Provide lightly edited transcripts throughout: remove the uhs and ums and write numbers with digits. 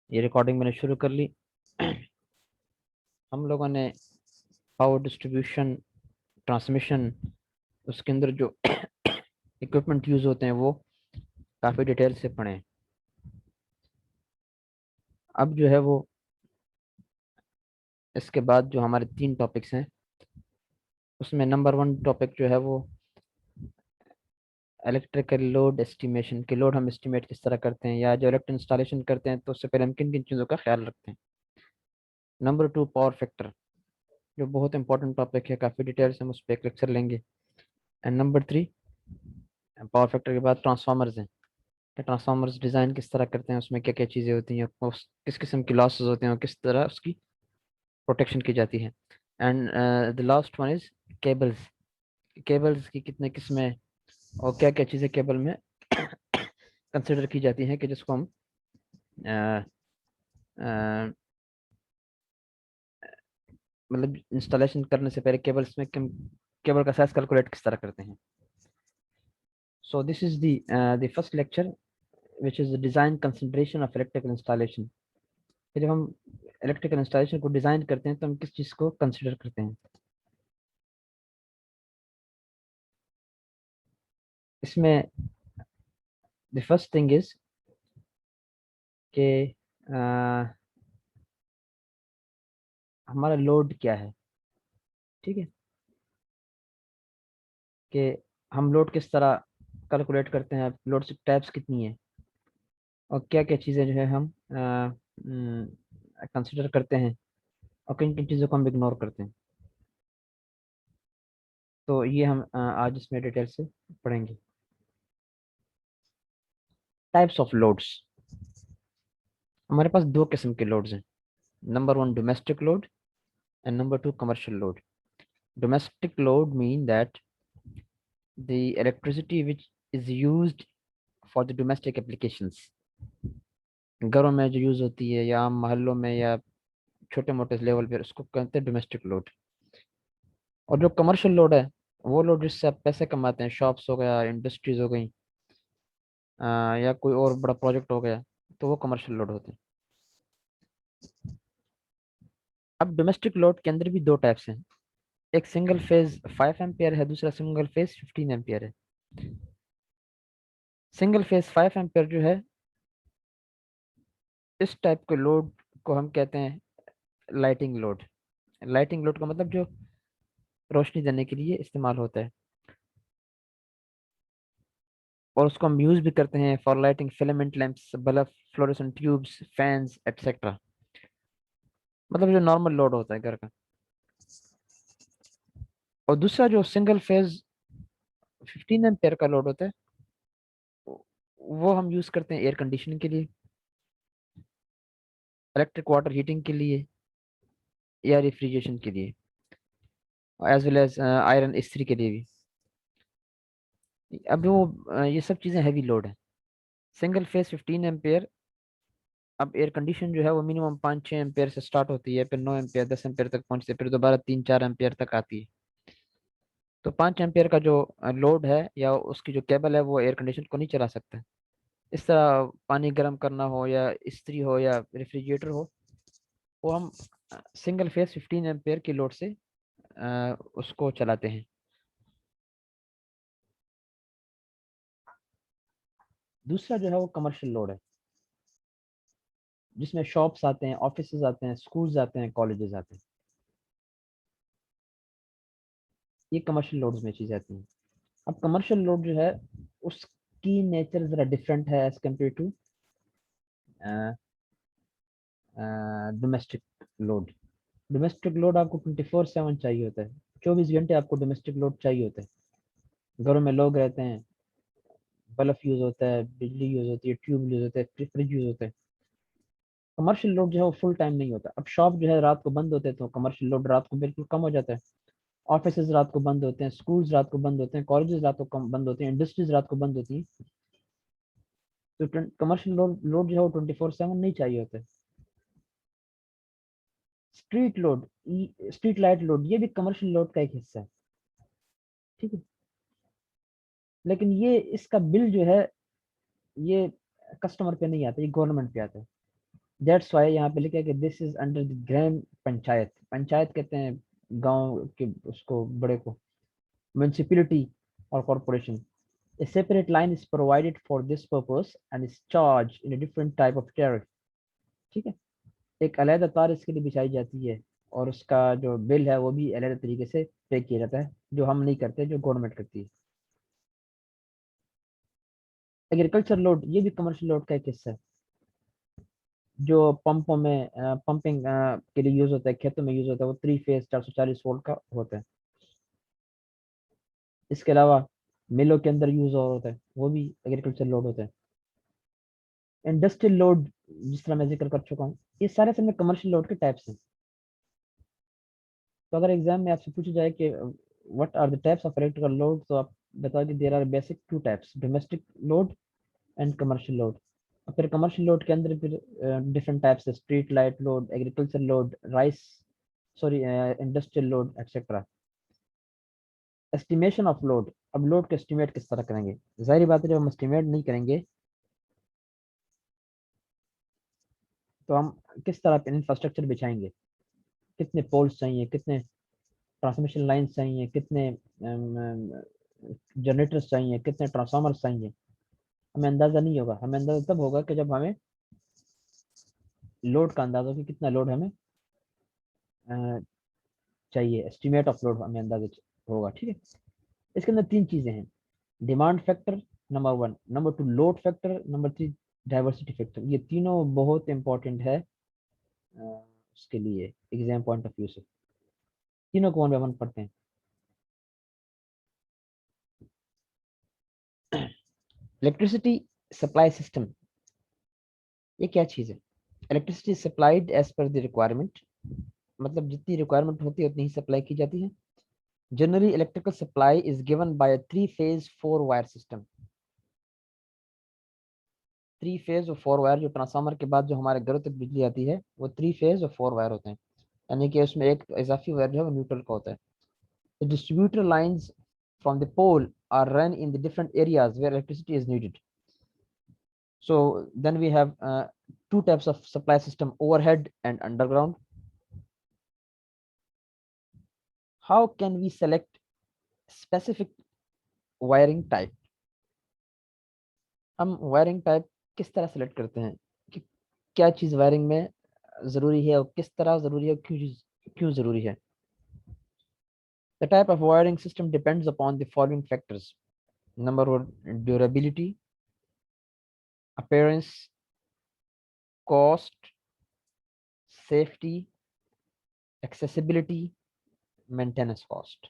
ये रिकॉर्डिंग मैंने शुरू कर ली। हम लोगों ने पावर डिस्ट्रीब्यूशन, ट्रांसमिशन, उसके अंदर जो इक्विपमेंट यूज होते हैं वो काफ़ी डिटेल से पढ़े हैं। अब जो है वो इसके बाद जो हमारे 3 टॉपिक्स हैं उसमें नंबर 1 टॉपिक जो है वो इलेक्ट्रिकल लोड एस्टिमेशन, के लोड हम एस्टिमेट किस तरह करते हैं, या जो इलेक्ट्रिक इंस्टॉलेशन करते हैं तो उससे पहले हम किन किन चीज़ों का ख्याल रखते हैं। नंबर 2 पावर फैक्टर, जो बहुत इंपॉर्टेंट टॉपिक है, काफ़ी डिटेल से हम उस पर एक लेक्चर लेंगे। एंड नंबर 3, पावर फैक्टर के बाद ट्रांसफार्मर्स हैं कि ट्रांसफार्मर्स डिज़ाइन किस तरह करते हैं, उसमें क्या क्या चीज़ें होती हैं, उस किस किस्म की लॉसेस होते हैं और किस तरह उसकी प्रोटेक्शन की जाती है। And the last one is cables, cables की कितने किस्में और क्या क्या चीज़ें केबल में कंसिडर की जाती हैं कि जिसको हम अ, अ, मतलब इंस्टॉलेशन करने से पहले केबल्स में केबल का साइज कैलकुलेट किस तरह करते हैं। So this is the first lecture which is the design consideration of electrical installation. जब हम इलेक्ट्रिकल इंस्टॉलेशन को डिज़ाइन करते हैं तो हम किस चीज़ को कंसिडर करते हैं। इसमें द फर्स्ट थिंग इज कि हमारा लोड क्या है। ठीक है, कि हम लोड किस तरह कैलकुलेट करते हैं, लोड से टाइप्स कितनी है और क्या क्या चीज़ें जो है हम कंसिडर करते हैं और किन किन चीज़ों को हम इग्नोर करते हैं। तो ये हम आज इसमें डिटेल से पढ़ेंगे। टाइप्स ऑफ लोड्स, हमारे पास 2 किस्म के लोड्स हैं। Number 1 domestic load and number 2 commercial load. Domestic load mean that the electricity which is used for the domestic applications, घरों में जो यूज़ होती है या आम मोहल्लों में या छोटे मोटे लेवल पे, उसको कहते हैं डोमेस्टिक लोड। और जो कमर्शियल लोड है वो लोड जिससे आप पैसे कमाते हैं, शॉप्स हो गया, इंडस्ट्रीज हो गई, या कोई और बड़ा प्रोजेक्ट हो गया, तो वो कमर्शियल लोड होते हैं। अब डोमेस्टिक लोड के अंदर भी 2 टाइप्स हैं। एक सिंगल फेज 5 एम्पियर है, दूसरा सिंगल फेज 15 एम्पियर है। सिंगल फेज 5 एम्पियर जो है, इस टाइप के लोड को हम कहते हैं लाइटिंग लोड। लाइटिंग लोड का मतलब जो रोशनी देने के लिए इस्तेमाल होता है, और उसको हम यूज भी करते हैं for lighting filament lamps, bulb, fluorescent tubes, fans etcetera. मतलब जो नॉर्मल लोड होता है घर का। और दूसरा जो सिंगल फेज 15 एम्पियर का लोड होता है, वो हम यूज करते हैं एयर कंडीशनिंग के लिए, इलेक्ट्रिक वाटर हीटिंग के लिए, या रेफ्रिजरेशन के लिए, एज वेल एज आयरन इस्त्री के लिए भी। अब वो ये सब चीज़ें हैवी लोड है। सिंगल फेज 15 एम्पेयर, अब एयर कंडीशन जो है वो मिनिमम 5-6 एम्पेयर से स्टार्ट होती है, फिर 9 एम्पेयर 10 एम्पेयर तक पहुंचती है, फिर दोबारा 3-4 एम्पेयर तक आती है। तो 5 एम्पेयर का जो लोड है या उसकी जो केबल है वो एयर कंडीशन को नहीं चला सकता। इस तरह पानी गर्म करना हो या इस्त्री हो या रेफ्रिजरेटर हो, वो हम सिंगल फेज 15 एम्पेयर की लोड से उसको चलाते हैं। दूसरा जो है वो कमर्शियल लोड है, जिसमें शॉप्स आते हैं, ऑफिसेज आते हैं, स्कूल्स आते हैं, कॉलेजेस आते हैं। ये कमर्शियल लोड्स में चीज़ आती हैं। अब कमर्शियल लोड जो है उसकी नेचर ज़रा डिफरेंट है as compare to domestic load. Domestic load आपको 24/7 चाहिए होता है, 24 घंटे आपको डोमेस्टिक लोड चाहिए होता है। घरों में लोग रहते हैं, बल्ब यूज होता है, बिजली यूज होती है, ट्यूब यूज होता है, फ्रिज यूज होता है। कमर्शियल लोड जो है वो फुल टाइम नहीं होता। अब शॉप जो है रात को बंद होते हैं तो कमर्शियल लोड रात को बिल्कुल कम हो जाता है। ऑफिसेज रात को बंद होते हैं, स्कूल्स रात को बंद होते हैं, कॉलेजेस रात को कम बंद होते हैं, इंडस्ट्रीज रात को बंद होती हैं। तो कमर्शियल लोड लोड जो है वो 24/7 नहीं चाहिए होता है। Street load, street light load, ये भी कमर्शियल लोड का एक हिस्सा है। ठीक है, लेकिन ये इसका बिल जो है ये कस्टमर पे नहीं आता, ये गवर्नमेंट पे आता है। दैट्स वाई यहाँ पे लिखा है कि this is under the gram panchayat. Panchayat कहते हैं गांव के उसको बड़े को, म्यूनिसिपैलिटी और corporation. A separate line is provided for this purpose and is charged in a different type of tariff। ठीक है, एक अलग तार इसके लिए बिछाई जाती है और उसका जो बिल है वो भी अलग तरीके से पे किया जाता है, जो हम नहीं करते, जो गवर्नमेंट करती है। एग्रीकल्चर लोड, ये भी कमर्शियल लोड का एक हिस्सा है, जो पंपों में पंपिंग के लिए यूज होता है, खेतों में यूज होता है, वो 3 फेज 440 वोल्ट का होता है। इसके अलावा मिलों के अंदर यूज और होता है, वो भी एग्रीकल्चर लोड होता है। इंडस्ट्रियल लोड, जिस तरह मैं जिक्र कर चुका हूँ, ये सारे सब में कमर्शियल लोड के टाइप्स हैं। तो अगर एग्जाम में आपसे पूछा जाए कि what are the types of electrical load, तो आप बताओ कि there are basic 2 types, domestic load and commercial load. और फिर कमर्शियल लोड के अंदर फिर डिफरेंट टाइप्स है, street light load, agriculture load, rice, sorry industrial load etcetera. Estimation of load, अब लोड को एस्टिमेट किस तरह करेंगे? जाहिर बात है, जब हम एस्टिमेट नहीं करेंगे तो हम किस तरह इंफ्रास्ट्रक्चर बिछाएंगे? कितने पोल्स चाहिए, कितने ट्रांसमिशन लाइन्स चाहिए, कितने जनरेटर्स चाहिए, कितने ट्रांसफार्मर्स चाहिए? हमें अंदाज़ा नहीं होगा। हमें अंदाज़ा तब होगा कि जब हमें लोड का अंदाज़ा हो कि कितना लोड हमें अ, चाहिए। एस्टिमेट ऑफ लोड हमें अंदाजा होगा। ठीक है, इसके अंदर 3 चीज़ें हैं, demand factor number 1, number 2 load factor, number 3 diversity factor. ये तीनों बहुत इंपॉर्टेंट है उसके लिए एग्जाम पॉइंट ऑफ व्यू से। तीनों को हम पढ़ते हैं। इलेक्ट्रिसिटी सप्लाई सिस्टम, ये क्या चीज़ है? Electricity supplied as per the requirement, मतलब जितनी रिक्वायरमेंट होती है उतनी ही सप्लाई की जाती है। Generally electrical supply is given by a 3 phase 4 wire system. 3 phase और 4 वायर, जो ट्रांसफार्मर के बाद जो हमारे घरों तक बिजली आती है वो 3 फेज और 4 वायर होते हैं, यानी कि उसमें एक इजाफी वायर जो है वो न्यूट्रल का होता है। The distributor lines from the pole are run in the different areas where electricity is needed. So then we have 2 types of supply system, overhead and underground. How can we select specific wiring type? हम wiring type किस तरह select करते हैं कि क्या चीज़ wiring में ज़रूरी है और किस तरह ज़रूरी है, क्यों ज़रूरी है? The type of wiring system depends upon the following factors. Number 1, durability, appearance, cost, safety, accessibility, maintenance cost।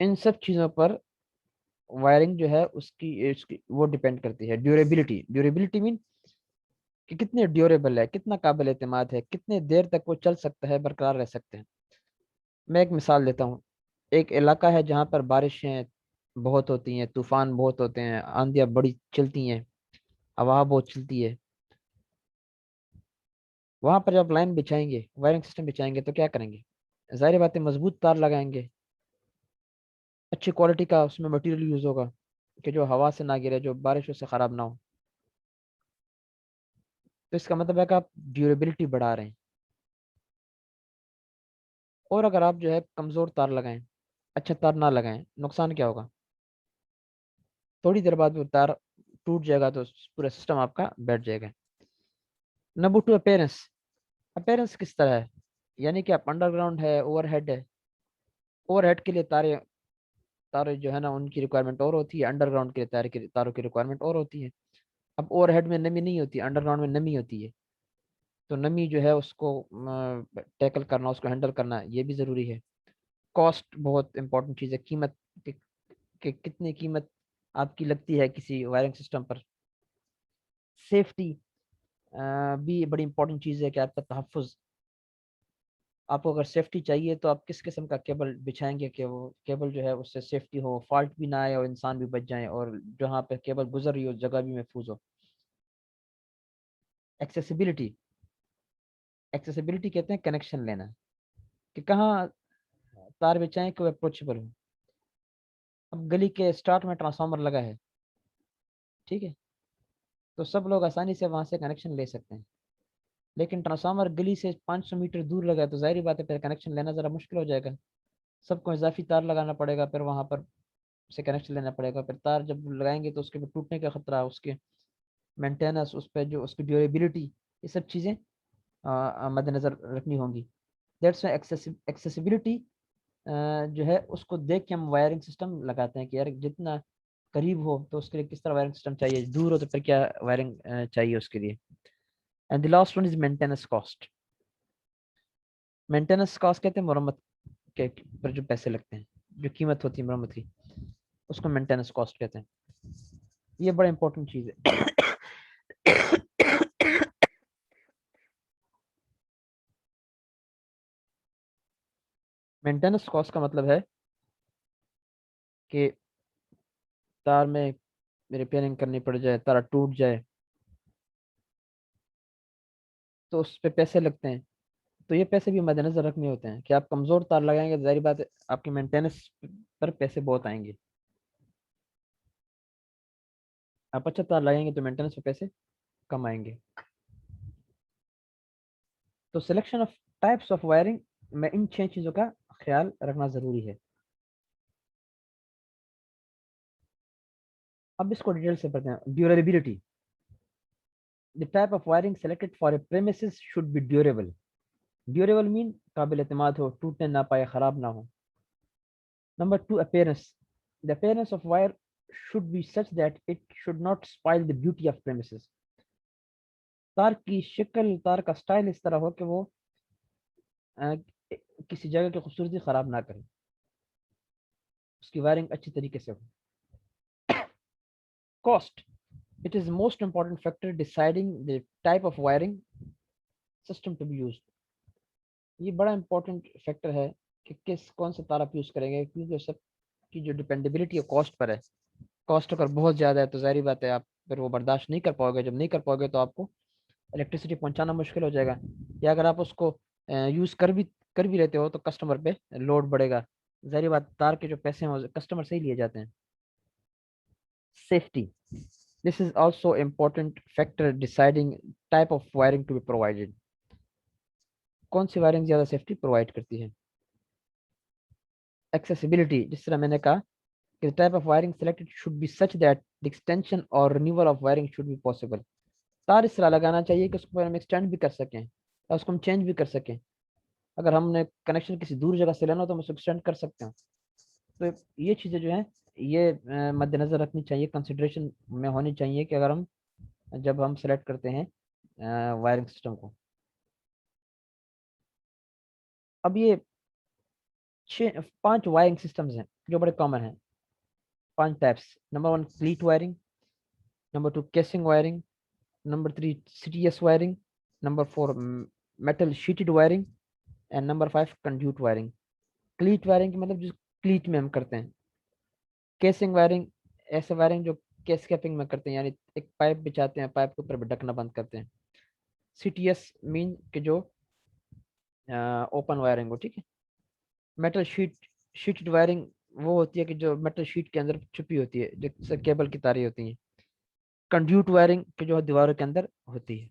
इन सब चीज़ों पर वायरिंग जो है उसकी वो डिपेंड करती है। ड्यूरेबिलिटी, ड्यूरेबिलिटी मीन कि कितने ड्यूरेबल है, कितना काबिल एतमाद है, कितने देर तक वो चल सकता है, बरकरार रह सकते हैं। मैं एक मिसाल देता हूँ। एक इलाका है जहाँ पर बारिशें बहुत होती हैं, तूफान बहुत होते हैं, आंधियाँ बड़ी चलती हैं, हवा बहुत चलती है। वहां पर जब लाइन बिछाएंगे, वायरिंग सिस्टम बिछाएंगे, तो क्या करेंगे? जाहिर बात है, मजबूत तार लगाएंगे, अच्छी क्वालिटी का उसमें मटेरियल यूज होगा कि जो हवा से ना गिरे, जो बारिशों से खराब ना हो। तो इसका मतलब है कि आप ड्यूरेबिलिटी बढ़ा रहे हैं। और अगर आप जो है कमजोर तार लगाएं, अच्छा तार ना लगाएं, नुकसान क्या होगा? थोड़ी देर बाद वो तार टूट जाएगा, तो पूरा सिस्टम आपका बैठ जाएगा। Number 2, appearance. अपेयरेंस किस तरह है? यानी कि आप अंडरग्राउंड है, ओवरहेड है। ओवरहेड के लिए तारे तारे जो है ना, उनकी रिक्वायरमेंट और होती है, अंडरग्राउंड के लिए तारों की रिक्वायरमेंट और होती है। अब ओवरहेड में नमी नहीं होती, अंडरग्राउंड में नमी होती है। तो नमी जो है उसको टैकल करना, उसको हैंडल करना, ये भी ज़रूरी है। कॉस्ट बहुत इंपॉर्टेंट चीज़ है, कीमत कि कितनी कीमत आपकी लगती है किसी वायरिंग सिस्टम पर। सेफ्टी भी बड़ी इंपॉर्टेंट चीज़ है कि आपका तहफ़्फ़ुज़। आपको अगर सेफ्टी चाहिए तो आप किस किस्म का केबल बिछाएंगे कि वो केबल जो है उससे सेफ्टी हो, फॉल्ट भी ना आए और इंसान भी बच जाए, और जहाँ पे केबल गुजर रही हो जगह भी महफूज हो। एक्सेसिबिलिटी, एक्सेसिबिलिटी कहते हैं कनेक्शन लेना, कि कहाँ तार बिछाएं कि वो अप्रोचेबल हो। अब गली के स्टार्ट में ट्रांसफार्मर लगा है, ठीक है, तो सब लोग आसानी से वहां से कनेक्शन ले सकते हैं। लेकिन ट्रांसफार्मर गली से 500 मीटर दूर लगा है तो जाहिर बात है फिर कनेक्शन लेना ज़रा मुश्किल हो जाएगा। सबको इजाफी तार लगाना पड़ेगा, फिर वहाँ पर से कनेक्शन लेना पड़ेगा, फिर तार जब लगाएंगे तो उसके फिर टूटने का खतरा, उसके मेंटेनेंस, उस पर जो उसकी ड्यूरेबिलिटी, ये सब चीज़ें मद्देनज़र रखनी होंगी। दैट्स एक्सेसिबिलिटी जो है उसको देख के हम वायरिंग सिस्टम लगाते हैं कि यार जितना करीब हो तो उसके लिए किस तरह वायरिंग सिस्टम चाहिए, दूर हो तो फिर क्या वायरिंग चाहिए उसके लिए। And the last one is maintenance cost. Maintenance cost कहते हैं मरम्मत के पर जो पैसे लगते हैं, जो कीमत होती है मरम्मत की, उसको मेंटेनेंस कॉस्ट कहते हैं। ये बड़ा इंपॉर्टेंट चीज़ है। मेंटेनेंस कॉस्ट का मतलब है कि तार में रिपेयरिंग करनी पड़ जाए, तार टूट जाए तो उस पे पैसे लगते हैं। तो ये पैसे भी मद्देनजर रखने होते हैं कि आप कमज़ोर तार लगाएंगे तो जाहिर बात है आपकी मेंटेनेंस पर पैसे बहुत आएंगे। आप अच्छा तार लगाएंगे तो मेंटेनेंस पे पैसे कम आएंगे। तो selection of types of wiring में इन 6 चीज़ों का ख्याल रखना ज़रूरी है। अब इसको डिटेल से पढ़ते हैं। Durability, the type of wiring selected for a premises should be durable. Durable mean काबिल एतमाद हो, टूटने ना पाए, ख़राब ना हो। Number 2, appearance. The appearance of wire should be such that it should not spoil the beauty of premises. तार की शक्ल, तार का स्टाइल इस तरह हो कि वो अ, किसी जगह की खूबसूरती खराब ना करे, उसकी वायरिंग अच्छी तरीके से हो। Cost, it is most important factor deciding the type of wiring system to be used. ये बड़ा इंपॉर्टेंट फैक्टर है कि किस कौन सा तार आप यूज करेंगे, क्योंकि सब की जो डिपेंडेबिलिटी है कॉस्ट पर है। कॉस्ट अगर बहुत ज़्यादा है तो जाहिर बात है आप फिर वो बर्दाश्त नहीं कर पाओगे, जब नहीं कर पाओगे तो आपको इलेक्ट्रिसिटी पहुंचाना मुश्किल हो जाएगा। या अगर आप उसको यूज़ कर भी लेते हो तो कस्टमर पे लोड बढ़ेगा, जाहिर बात तार के जो पैसे हैं वो कस्टमर से ही लिए जाते हैं। Safety, this is also important factor deciding type of wiring to be provided. कौन सी वायरिंग ज़्यादा सेफ्टी प्रोवाइड करती है। एक्सेसिबिलिटी, जिस तरह मैंने कहा कि type of wiring selected should be such that the extension और renewal of wiring should be possible. तार इस तरह लगाना चाहिए कि उसको हम एक्सटेंड भी कर सकें और उसको हम चेंज भी कर सकें। अगर हमने कनेक्शन किसी दूर जगह से लेना हो तो हम उसको एक्सटेंड कर सकते हैं। तो ये चीज़ें जो हैं ये मद्देनज़र रखनी चाहिए, कंसिड्रेशन में होनी चाहिए कि अगर हम जब हम सेलेक्ट करते हैं वायरिंग सिस्टम को। अब ये 5 वायरिंग सिस्टम्स हैं जो बड़े कॉमन हैं, 5 types. Number 1 क्लीट wiring, number 2 casing wiring, number 3 CTS wiring, number 4 metal शीटेड wiring and number 5 conduit wiring. क्लीट wiring की मतलब जो क्लीट में हम करते हैं। केसिंग वायरिंग, ऐसे वायरिंग जो केस कैपिंग में करते हैं, यानी एक पाइप बिछाते हैं, पाइप के ऊपर ढकना बंद करते हैं। CTS मीन कि जो ओपन वायरिंग हो, ठीक है। मेटल शीटेड वायरिंग वो होती है कि जो मेटल शीट के अंदर छुपी होती है, जैसे केबल की तारें होती हैं। कंड्यूट वायरिंग की जो दीवारों के अंदर होती है।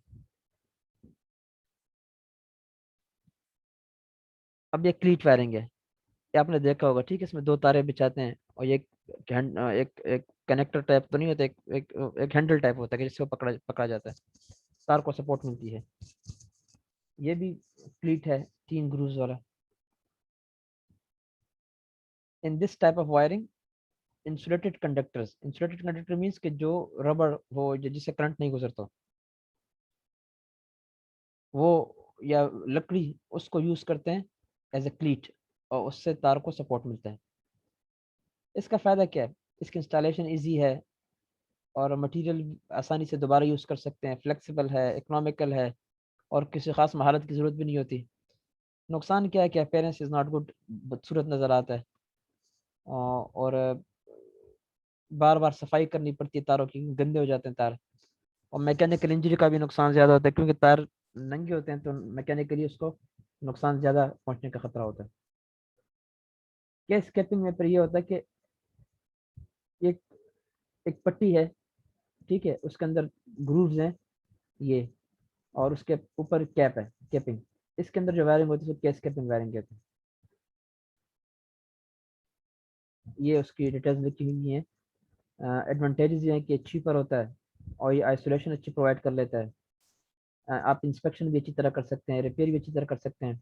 अब ये क्लीट वायरिंग है, ये आपने देखा होगा, ठीक है। इसमें 2 तारे बिछाते हैं और ये एक एक कनेक्टर टाइप तो नहीं होता, एक हैंडल टाइप होता है कि जिससे वो पकड़ा पकड़ा जाता है, तार को सपोर्ट मिलती है। ये भी क्लीट है, 3 ग्रूव्स वाला। In this type of wiring insulated conductor means कि जो रबड़ हो जिससे करंट नहीं गुजरता वो, या लकड़ी, उसको यूज करते हैं एज ए क्लीट और उससे तार को सपोर्ट मिलता है। इसका फायदा क्या है, इसकी इंस्टॉलेशन इजी है और मटेरियल आसानी से दोबारा यूज कर सकते हैं, फ्लेक्सिबल है, इकोनॉमिकल है और किसी खास महारत की जरूरत भी नहीं होती। नुकसान क्या है कि अपेयरेंस इज नॉट गुड, बदसूरत नजर आता है और बार बार सफाई करनी पड़ती है तारों की, गंदे हो जाते हैं तार। और मैकेनिकल इंजरी का भी नुकसान ज्यादा होता है क्योंकि तार नंगे होते हैं तो मैकेनिकली उसको नुकसान ज्यादा पहुंचने का खतरा होता है। केस स्केपिंग में पर ये होता है कि एक एक पट्टी है, ठीक है, उसके अंदर ग्रूव्स हैं ये, और उसके ऊपर कैप है, कैपिंग। इसके अंदर जो वायरिंग होती है उसको केस कैपिंग वायरिंग कहते हैं। ये उसकी डिटेल्स लिखी हुई हैं। एडवांटेजेस ये हैं कि चीपर होता है और ये आइसोलेशन अच्छी प्रोवाइड कर लेता है। आप इंस्पेक्शन भी अच्छी तरह कर सकते हैं, रिपेयर भी अच्छी तरह कर सकते हैं।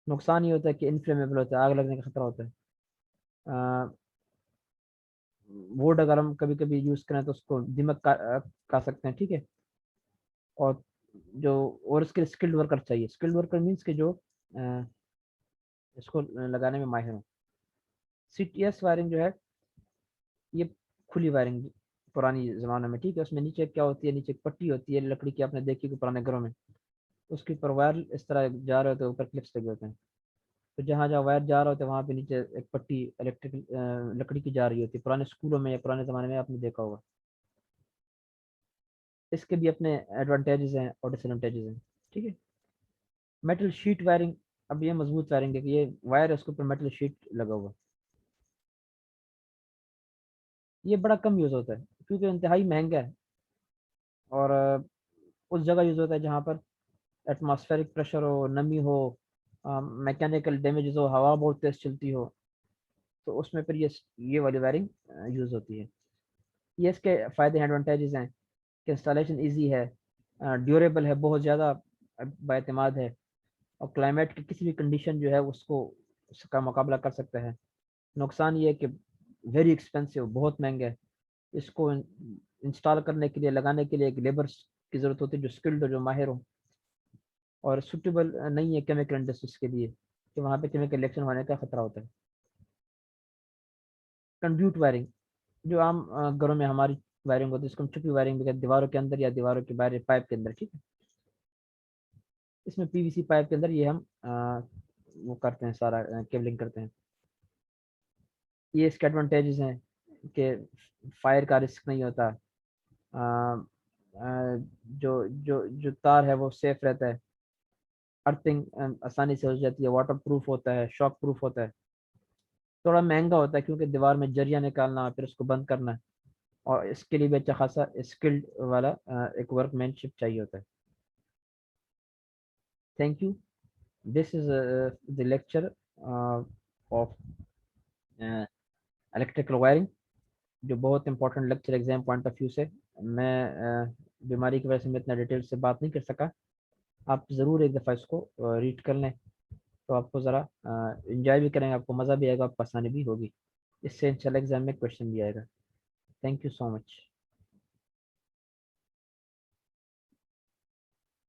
नुकसान ये होता है कि इनफ्लेमेबल होता है, आग लगने का खतरा होता है। वुड अगर हम कभी कभी यूज़ करें तो उसको दिमक खा सकते हैं, ठीक है। और जो और इसके स्किल्ड वर्कर चाहिए। स्किल्ड वर्कर मीन्स के जो अ, इसको लगाने में माहिर हो। सीटीएस वायरिंग जो है ये खुली वायरिंग पुरानी ज़माने में, ठीक है। उसमें नीचे क्या होती है, नीचे एक पट्टी होती है लकड़ी की, आपने देखी को पुराने घरों में। उसके ऊपर वायर इस तरह जा रहे होते हैं, ऊपर क्लिप्स लगे होते हैं। तो जहाँ जहाँ वायर जा रहा होता है वहाँ पे नीचे एक पट्टी इलेक्ट्रिक लकड़ी की जा रही होती है। पुराने स्कूलों में या पुराने ज़माने में आपने देखा होगा। इसके भी अपने एडवांटेजेस हैं और डिसएडवांटेजेस हैं, ठीक है। मेटल शीट वायरिंग, अब ये मजबूत वायरिंग है कि ये वायर है उसके ऊपर मेटल शीट लगा हुआ। ये बड़ा कम यूज़ होता है क्योंकि इंतहाई महंगा है। और उस जगह यूज़ होता है जहाँ पर एटमॉस्फेरिक प्रेशर हो, नमी हो, मैकेनिकल डैमेजेस हो, हवा बहुत तेज चलती हो, तो उसमें फिर ये वाली वायरिंग यूज़ होती है। ये इसके फ़ायदे एडवांटेजेस हैं कि इंस्टॉलेशन इजी है, ड्यूरेबल है, बहुत ज़्यादा बाएतमाद है, और क्लाइमेट की किसी भी कंडीशन जो है उसको उसका मुकाबला कर सकता है। नुकसान ये है कि वेरी एक्सपेंसिव, बहुत महंगा है। इसको इंस्टॉल करने के लिए, लगाने के लिए एक लेबर की ज़रूरत होती है जो स्किल्ड हो, जो माहिर हो। और सुटेबल नहीं है केमिकल इंडस्ट्रीज के लिए कि वहाँ पे केमिकल रिएक्शन होने का खतरा होता है। कंड्यूट वायरिंग, जो आम घरों में हमारी वायरिंग होती है, इसको हम छुपी वायरिंग भी कहते हैं, दीवारों के अंदर या दीवारों के बाहर पाइप के अंदर, ठीक है। इसमें पीवीसी पाइप के अंदर ये हम वो करते हैं, सारा केबलिंग करते हैं। ये इसके एडवांटेजेस हैं कि फायर का रिस्क नहीं होता। अ, जो तार है वो सेफ रहता है। अर्थिंग आसानी से हो जाती है, वाटर प्रूफ होता है, शॉक प्रूफ होता है। थोड़ा महंगा होता है क्योंकि दीवार में जरिया निकालना फिर उसको बंद करना है, और इसके लिए भी अच्छा खासा स्किल्ड वाला एक वर्कमैनशिप चाहिए होता है। Thank you. This is the lecture of electrical wiring, जो बहुत important lecture exam point of view से। मैं बीमारी की वजह से मैं इतना डिटेल से बात नहीं कर सका। आप ज़रूर एक दफ़ा इसको रीड कर लें, तो आपको ज़रा इंजॉय भी करेंगे, आपको मज़ा भी आएगा, आपको आसानी भी होगी। इससे इंशाल्लाह एग्जाम में क्वेश्चन भी आएगा। Thank you so much.